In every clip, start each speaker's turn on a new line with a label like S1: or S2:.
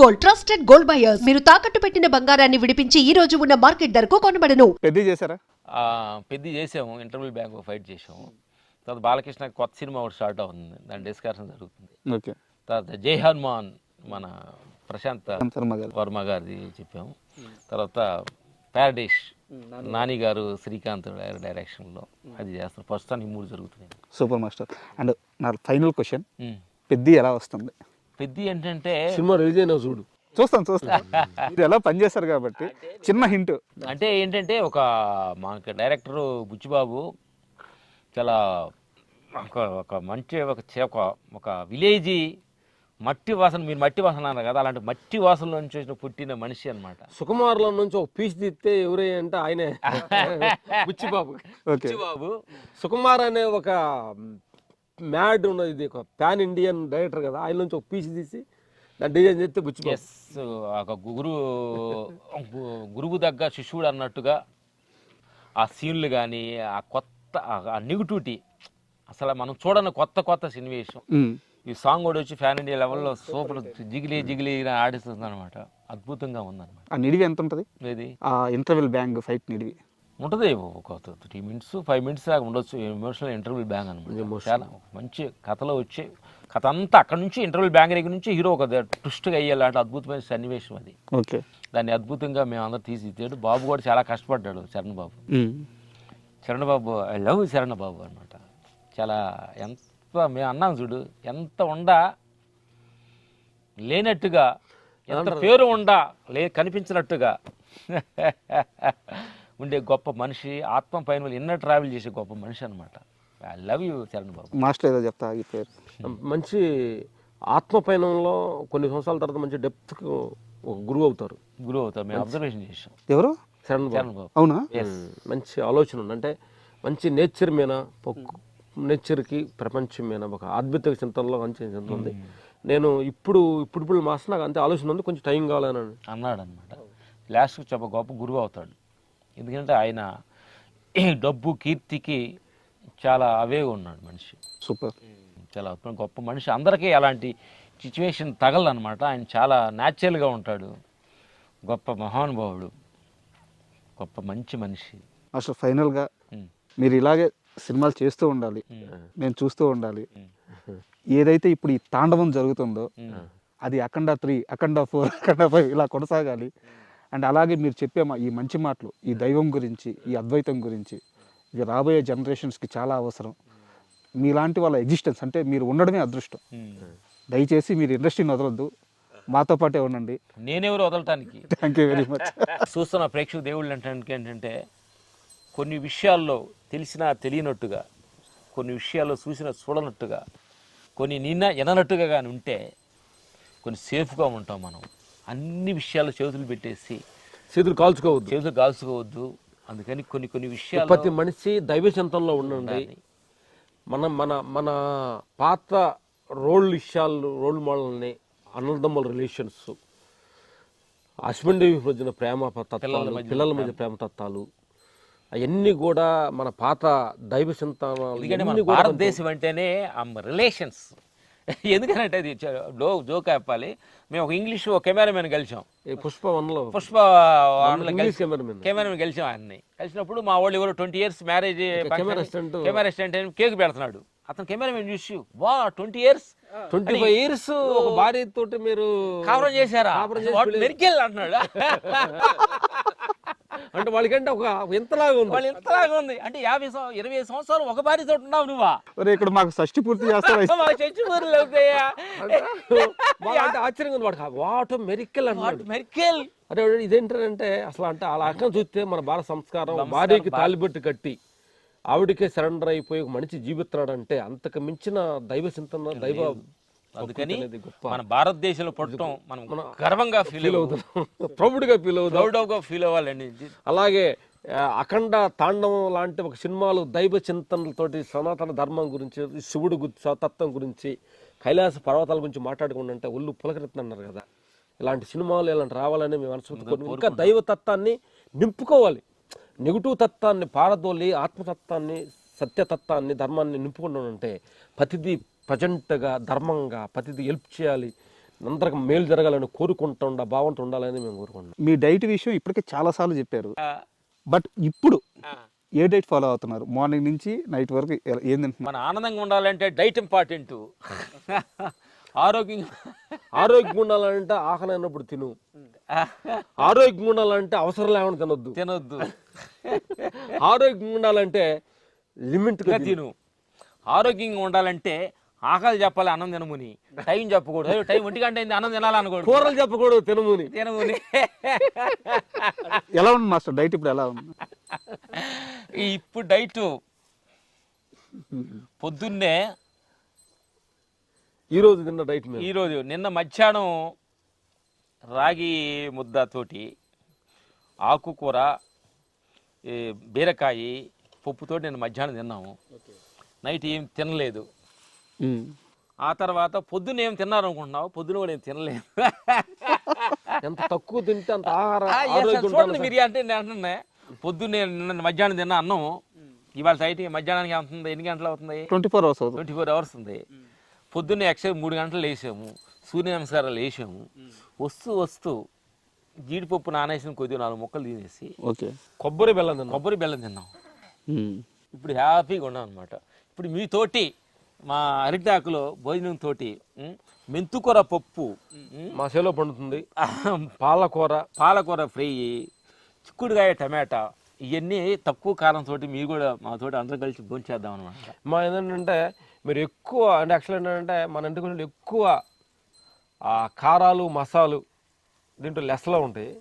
S1: Gold, trusted gold buyers. మీరు తాకట్టు పెట్టిన బంగారాన్ని విడిపించి ఈ రోజు ఉన్న మార్కెట్ ధరకు కొనబడను.
S2: పెద్ద చేశారా?
S3: పెద్ద చేసాము, ఇంటర్వ్యూ బ్యాంక్ ఫైట్ చేసాము. తర్వాత బాలకృష్ణ కొత్త సినిమా ఒకటి స్టార్ట్ అవుతుంది, దాని డిస్కషన్ జరుగుతుంది.
S2: ఓకే.
S3: తర్వాత జై హనుమాన్ మన ప్రశాంత్ వర్మ గారిది చెప్పాము. తర్వాత ప్యారడైస్ నాని గారు శ్రీకాంత్ డైరెక్షన్లో అది చేస్తారు. ప్రస్తుతానికి 3 జరుగుతున్నాయి.
S2: Super master. అండ్ నా ఫైనల్ క్వశ్చన్, పెద్ద ఎలా వస్తుంది?
S3: పెద్ద ఏంటంటే
S4: సినిమా రిలీజ్ అయినా చూడు,
S2: చూస్తాను మీరు ఎలా పనిచేస్తారు కాబట్టి చిన్న హింట్
S3: అంటే ఏంటంటే మనకి డైరెక్టర్ బుచ్చిబాబు చాలా ఒక మంచి ఒక విలేజీ మట్టి వాసన, మీరు మట్టి వాసన అన్నారు కదా, అలాంటి మట్టి వాసనలో నుంచి పుట్టిన మనిషి అనమాట.
S4: సుకుమార్లో నుంచి ఒక పీస్ తీస్తే ఎవరే అంటే ఆయనే బుచ్చిబాబు.
S3: బుచ్చిబాబు
S4: సుకుమార్ అనే ఒక మ్యాడ్ ఉన్నది, ఇది ఒక పాన్ ఇండియన్ డైరెక్టర్ కదా, ఆయన నుంచి ఒక పీస్ తీసి దాన్ని డిజైన్ చేస్తే బుచ్చిబాబు.
S3: ఒక గురువు దగ్గర శిష్యుడు అన్నట్టుగా ఆ సీన్లు కానీ ఆ కొత్త ఆ నెగిటివిటీ, అసలు మనం చూడని కొత్త సన్నివేశం. ఈ సాంగ్ కూడా వచ్చి ఫ్యాన్ ఇండియా లెవెల్లో సూపర్ జిగిలి ఆడిస్తుంది అనమాట. అద్భుతంగా ఉందన్నమాట.
S2: ఆ నిడివి ఎంత ఉంటుంది?
S3: ఏది
S2: ఆ ఇంటర్వెల్ బ్యాంగ్ ఫైట్ నిడివి
S3: ఉంటుంది ఒక 3 minutes 5 minutes దాకా ఉండొచ్చు. ఎమోషనల్ ఇంటర్వెల్ బ్యాంగ్ అనమాట. చాలా మంచి కథలో వచ్చే కథ అంతా అక్కడ నుంచి ఇంటర్వెల్ బ్యాంగ్ దగ్గర నుంచి హీరో ఒక ట్విస్ట్గా అయ్యేలాంటి అద్భుతమైన సన్నివేశం అది.
S2: ఓకే.
S3: దాన్ని అద్భుతంగా మేము అందరూ తీసిచ్చాడు. బాబు కూడా చాలా కష్టపడ్డాడు. చరణ్ బాబు ఐ లవ్ చరణ్ బాబు అనమాట. చాలా మేము అన్నాం చూడు, ఎంత ఉండా లేనట్టుగా, ఎంత పేరు ఉండా కనిపించినట్టుగా ఉండే గొప్ప మనిషి, ఆత్మ పైన ఇన్నర్ ట్రావెల్ చేసే గొప్ప మనిషి అనమాట. I love you Charan Babu.
S2: Master ఏదో చెప్తా ఈ పేరు.
S4: మంచి ఆత్మ పయనంలో కొన్ని సంవత్సరాల తర్వాత మంచి డెప్త్కు ఒక గురువు అవుతారు.
S3: మేము అబ్జర్వేషన్ చేసాం.
S2: ఎవరు?
S4: చరణ్
S3: బాబు.
S2: అవునా?
S4: మంచి ఆలోచన ఉంది. అంటే మంచి నేచర్ మీద, నేచర్కి ప్రపంచం మీద ఒక అద్భుత చింతనలో మంచి చింతన ఉంది. నేను ఇప్పుడు మాస్టర్ నాకు అంతే ఆలోచన ఉంది, కొంచెం టైం కావాలని
S3: అన్నాడు అనమాట. లాస్ట్కి చాలా గొప్ప గురువు అవుతాడు. ఎందుకంటే ఆయన డబ్బు కీర్తికి చాలా అవేగా ఉన్నాడు మనిషి.
S2: సూపర్.
S3: చాలా గొప్ప మనిషి. అందరికీ అలాంటి సిచ్యువేషన్ తగలనమాట. ఆయన చాలా న్యాచురల్గా ఉంటాడు. గొప్ప మహానుభావుడు, గొప్ప మంచి మనిషి.
S2: అసలు ఫైనల్గా మీరు ఇలాగే సినిమాలు చేస్తూ ఉండాలి, నేను చూస్తూ ఉండాలి. ఏదైతే ఇప్పుడు ఈ తాండవం జరుగుతుందో అది అఖండ 3, అఖండ 4, అఖండ 5 ఇలా కొనసాగాలి. అండ్ అలాగే మీరు చెప్పే ఈ మంచి మాటలు, ఈ దైవం గురించి, ఈ అద్వైతం గురించి, ఇది రాబోయే జనరేషన్స్కి చాలా అవసరం. మీలాంటి వాళ్ళ ఎగ్జిస్టెన్స్ అంటే మీరు ఉండడమే అదృష్టం. దయచేసి మీరు ఇండస్ట్రీని వదలొద్దు, మాతో పాటే ఉండండి.
S3: నేనెవరు వదలటానికి.
S2: Thank you very much.
S3: చూస్తున్న ప్రేక్షక దేవుళ్ళు ఏంటంటే కొన్ని విషయాల్లో తెలిసినా తెలియనట్టుగా, కొన్ని విషయాల్లో చూసినా చూడనట్టుగా, కొన్ని ఎననట్టుగా కానీ ఉంటే కొన్ని సేఫ్గా ఉంటాం మనం. అన్ని విషయాలు చేతులు పెట్టేసి
S4: చేతులు కాల్చుకోవద్దు.
S3: అందుకని కొన్ని విషయాలు
S4: ప్రతి మనిషి దైవ చింతనలో ఉండండి. మన పాత రోల్ మోడల్ని, అన్నదమ్ముల రిలేషన్స్, హస్బెండ్ మధ్యన ప్రేమ తత్వాలు, పిల్లల మధ్య ప్రేమ తత్వాలు, అవన్నీ కూడా మన పాత దైవ చింతనాలు.
S3: భారతదేశం అంటేనే రిలేషన్స్. ఎందుకనంటే అది జోక్ చెప్పాలి. మేము ఒక ఇంగ్లీష్ కెమెరామెన్ కలిసాం.
S4: పుష్ప
S3: కెమెరామెన్ కలిసాం. ఆయన్ని కలిసినప్పుడు మా వాళ్ళు ఎవరు 20 years marriage camera assistant cake పెడుతున్నాడు. అతను కెమెరామెన్ చూసి 20 years
S4: 25 years ఒక భార్య తోటి మీరు
S3: కాపురం చేశారా మెరికెల్ అంటున్నాడు.
S4: అంటే వాళ్ళకంటే ఒక ఎంతలాగా
S3: ఉంది అంటే 20 సంవత్సరాలు ఒక భార్య తోటి ఉన్నావు నువ్వా?
S2: ఇక్కడ మాకు షష్టి పూర్తి చేస్తారు.
S4: ఆశ్చర్యంగా ఉంది వాడు. వాట్ మెరికెల్
S3: మెరికెల్
S4: అరే ఇదేంటంటే అసలు అంటే అలా అర్థం చూస్తే మన భారత సంస్కారం, భార్యకి తాలిబొట్టు కట్టి ఆవిడకే సరెండర్ అయిపోయి ఒక మనిషి జీవిస్తున్నాడంటే అంతకు మించిన దైవ చింతన, దైవ.
S3: అందుకని మన భారతదేశంలో పుట్టడం మనం గర్వంగా ఫీల్ అవుతాం,
S4: ప్రౌడ్గా
S3: ఫీల్ అవ్వాలండి.
S4: అలాగే అఖండ తాండవం లాంటి ఒక సినిమాలు దైవ చింతనలతోటి, సనాతన ధర్మం గురించి, శివుడు తత్వం గురించి, కైలాస పర్వతాల గురించి మాట్లాడుకుంటుంటే ఒళ్ళు పులకరెత్తున్నారు కదా. ఇలాంటి సినిమాలు ఇలాంటి రావాలని మేము మనసు ఇంకా దైవతత్వాన్ని నింపుకోవాలి. నెగిటివ్ తత్వాన్ని పారదోలి ఆత్మతత్వాన్ని, సత్యతత్వాన్ని, ధర్మాన్ని నింపుకుంటూ ఉంటే ప్రతిదీ ప్రజెంట్గా, ధర్మంగా ప్రతిదీ హెల్ప్ చేయాలి. అందరికి మేలు జరగాలని కోరుకుంటా బాగుంటూ ఉండాలని మేము కోరుకుంటున్నాం.
S2: మీ డైట్ విషయం ఇప్పటికే చాలాసార్లు చెప్పారు, బట్ ఇప్పుడు ఏ డైట్ ఫాలో అవుతున్నారు? మార్నింగ్ నుంచి నైట్ వరకు ఏం తింటున్నారు?
S3: మన ఆనందంగా ఉండాలంటే డైట్ ఇంపార్టెంట్.
S4: ఆరోగ్యంగా ఉండాలంటే ఆకలి అయినప్పుడు తిను, ఆరోగ్యంగా ఉండాలంటే అవసరం లేకుండా తినొద్దు, ఆరోగ్యంగా ఉండాలంటే లిమిట్గా
S3: తిను. ఆరోగ్యంగా ఉండాలంటే ఆకలి చెప్పాలి, అన్నం తినముని. టైం చెప్పకూడదు, టైం 1 గంట అయింది అన్నం తినాలనుకోడు.
S4: కూరలు చెప్పకూడదు, తినముని.
S2: ఎలా ఉంది మాస్టర్ డైట్ ఇప్పుడు ఎలా ఉంది?
S3: ఇప్పుడు డైట్ పొద్దున్నే
S4: ఈరోజు తిన్న డైట్ మీద
S3: ఈరోజు నిన్న మధ్యాహ్నం రాగి ముద్దతోటి ఆకుకూర, బీరకాయ పప్పుతోటి నిన్న మధ్యాహ్నం తిన్నాము. నైట్ ఏం తినలేదు. ఆ తర్వాత పొద్దున్న ఏం తిన్నారు అనుకుంటున్నావు? పొద్దున కూడా ఏం తినలేదు.
S4: ఎంత తక్కువ తింటే అంత ఆహారం
S3: చూడండి మీరు. అంటే నేను అంటున్నా, పొద్దున్నే నిన్న మధ్యాహ్నం తిన్న అన్నం ఇవాళ నైట్ మధ్యాహ్నానికి అవుతుంది. ఎన్ని గంటలు అవుతుంది?
S2: 24 hours అవుతుంది.
S3: 24 hours ఉంది. పొద్దున్నే ఎక్సైజ్ 3 గంటలు లేసాము, సూర్య నమస్కారాలు వేసాము. వస్తూ జీడిపప్పు నానేసిన కొద్దిగా 4 ముక్కలు తినేసి
S4: కొబ్బరి బెల్లం
S3: తిన్నాం. ఇప్పుడు హ్యాపీగా ఉన్నాం అనమాట. ఇప్పుడు మీతోటి మా అరిటాకులో భోజనంతో మెంతుకూర పప్పు
S4: మా చేలో పండుతుంది,
S3: పాలకూర ఫ్రై, చిక్కుడుకాయ టమాటా, ఇవన్నీ తక్కువ కారంతో మీరు కూడా మాతోటి అందరం కలిసి భోంచేద్దాం అనమాట.
S4: మా ఏంటంటే మీరు ఎక్కువ అంటే యాక్చువల్ ఏంటంటే మన ఇంటి కొంచెం ఎక్కువ కారాలు మసాలు దీంట్లో లెస్లో ఉంటాయి.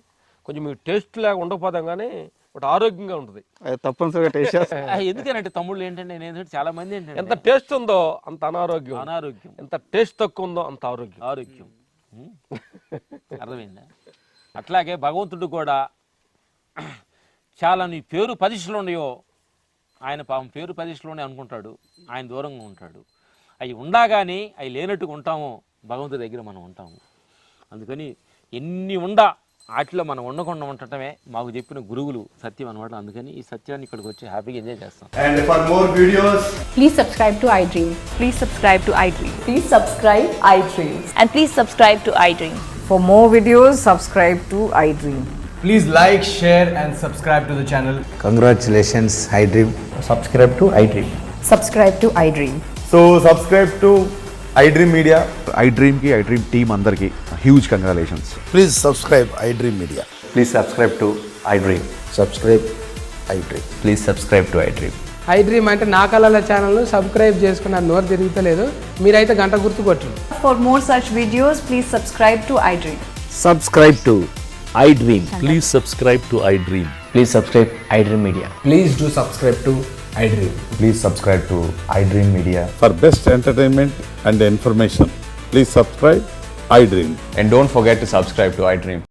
S4: కొంచెం మీకు టేస్ట్ లేక ఉండకపోతాం కానీ బట్ ఆరోగ్యంగా ఉంటుంది.
S2: తప్పనిసరిగా టేస్ట్
S3: ఎందుకంటే తమ్ముళ్ళు ఏంటంటే నేను చాలా మంది ఏంటంటే
S4: ఎంత టేస్ట్ ఉందో అంత అనారోగ్యం, ఎంత టేస్ట్ తక్కువ ఉందో అంత ఆరోగ్యం.
S3: అర్థమైందా? అట్లాగే భగవంతుడు కూడా చాలా నీ పేరు ప్రతిష్టలు ఉన్నాయో ఆయన పాపం పేరు ప్రతిష్టలోనే అనుకుంటాడు, ఆయన దూరంగా ఉంటాడు. అవి ఉండగాని అవి లేనట్టుగా ఉంటామో భగవంతుడి దగ్గర మనం ఉంటాము. అందుకని ఎన్ని వాటిలో మనం ఉండకుండా ఉండటమే మాకు చెప్పిన గురువులు సత్యం అనమాట. అందుకని ఈ సత్యాన్ని ఇక్కడికి వచ్చి హ్యాపీగా ఎంజాయ్ చేస్తాం.
S5: And for more videos,
S6: please subscribe to iDream.
S7: Please subscribe to iDream.
S6: Please subscribe iDream.
S7: And please subscribe to iDream.
S6: For more videos, subscribe to iDream.
S5: please like, share and subscribe to the channel.
S8: Congratulations, iDream.
S5: Subscribe to iDream.
S6: Subscribe to iDream.
S5: So subscribe to iDream Media.
S9: iDream ki iDream team andarki huge congratulations.
S8: Please subscribe iDream Media.
S9: Please subscribe to iDream.
S8: Subscribe iDream.
S9: Please subscribe to iDream.
S10: iDream అంటే నా కళల ఛానల్ను subscribe చేసుకున్న నోరు తిరుగుతలేదు, మీరైతే గంట గుర్తు కొట్టండి.
S7: For more such videos, please subscribe to iDream.
S8: Subscribe to iDream.
S11: Please subscribe to iDream.
S8: Please subscribe iDream Media.
S5: Please do subscribe to iDream.
S9: Please subscribe to iDream Media.
S11: For best entertainment and information, please subscribe iDream.
S9: And don't forget to subscribe to iDream.